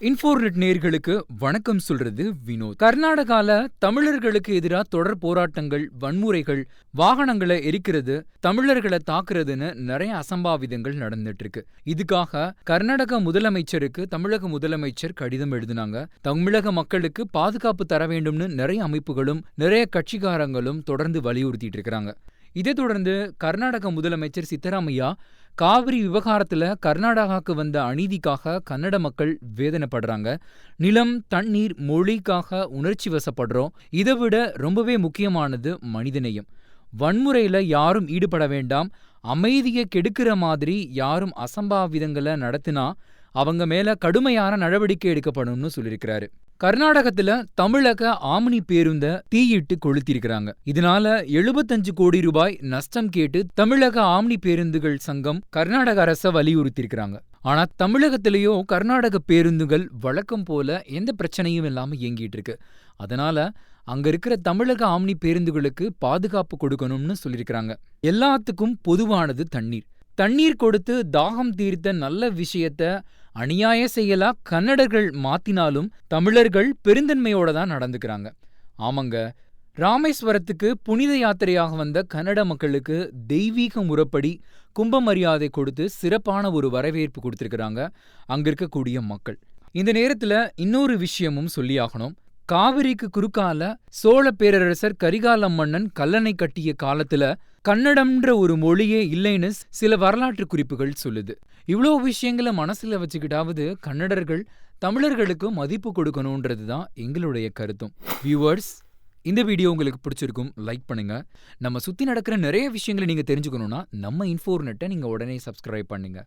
இன்ஃபோர்நெட் நேயர்களுக்கு வணக்கம் சொல்றது வினோத். கர்நாடகால தமிழர்களுக்கு எதிரா தொடர் போராட்டங்கள், வன்முறைகள், வாகனங்களை எரிக்கிறது, தமிழர்களை தாக்குறதுன்னு நிறைய அசம்பாவிதங்கள் நடந்துட்டு இருக்கு. இதுக்காக கர்நாடக முதலமைச்சருக்கு தமிழக முதலமைச்சர் கடிதம் எழுதினாங்க. தமிழக மக்களுக்கு பாதுகாப்பு தர வேண்டும்னு நிறைய அமைப்புகளும் நிறைய கட்சிக்காரங்களும் தொடர்ந்து வலியுறுத்திட்டு இருக்காங்க. இதை தொடர்ந்து கர்நாடக முதலமைச்சர் சித்தராமையா காவிரி விவகாரத்துல கர்நாடகாவுக்கு வந்த அநீதிக்காக கன்னட மக்கள் வேதனைப்படுறாங்க. நிலம், தண்ணீர், மொழிக்காக உணர்ச்சி வசப்படுறோம். இதை விட ரொம்பவே முக்கியமானது மனிதநேயம். வன்முறையில யாரும் ஈடுபட வேண்டாம். அமைதியை கெடுக்கிற மாதிரி யாரும் அசம்பாவிதங்களை நடத்தினா அவங்க மேல கடுமையான நடவடிக்கை எடுக்கப்படும்னு சொல்லியிருக்கிறாரு. கர்நாடகத்துல தமிழக ஆம்னி பேருந்த தீயிட்டு கொளுத்திருக்கிறாங்க. இதனால 75 கோடி ரூபாய் நஷ்டம் கேட்டு தமிழக ஆம்னி பேருந்துகள் சங்கம் கர்நாடக அரச வலியுறுத்திருக்கிறாங்க. ஆனா தமிழகத்திலேயோ கர்நாடக பேருந்துகள் வழக்கம் போல எந்த பிரச்சனையும் இல்லாம இயங்கிட்டு இருக்கு. அதனால அங்க இருக்கிற தமிழக ஆம்னி பேருந்துகளுக்கு பாதுகாப்பு கொடுக்கணும்னு சொல்லியிருக்கிறாங்க. எல்லாத்துக்கும் பொதுவானது தண்ணீர். தண்ணீர் கொடுத்து தாகம் தீர்த்த நல்ல விஷயத்த அநியாய செயலா கன்னடர்கள் மாத்தினாலும் தமிழர்கள் பெருந்தன்மையோட தான் நடந்துக்கிறாங்க. ஆமாங்க, ராமேஸ்வரத்துக்கு புனித யாத்திரையாக வந்த கன்னட மக்களுக்கு தெய்வீக முறைப்படி கும்ப மரியாதை கொடுத்து சிறப்பான ஒரு வரவேற்பு கொடுத்திருக்கிறாங்க அங்க இருக்கக்கூடிய மக்கள். இந்த நேரத்துல இன்னொரு விஷயமும் சொல்லியாகணும். காவிரிக்கு குறுக்கால சோழ பேரரசர் கரிகால மன்னன் கல்லணை கட்டிய காலத்துல கன்னடம்ன்ற ஒரு மொழியே இல்லைன்னு சில வரலாற்று குறிப்புகள் சொல்லுது. இவ்வளோ விஷயங்களை மனசுல வச்சுக்கிட்டாவது கன்னடர்கள் தமிழர்களுக்கு மதிப்பு கொடுக்கணுன்றது தான் எங்களுடைய கருத்தும். வியூவர்ஸ், இந்த வீடியோ உங்களுக்கு பிடிச்சிருக்கும், லைக் பண்ணுங்க. நம்ம சுத்தி நடக்கிற நிறைய விஷயங்களை நீங்க தெரிஞ்சுக்கணும்னா நம்ம இன்ஃபோர்நெட்டை நீங்க உடனே சப்ஸ்கிரைப் பண்ணுங்க.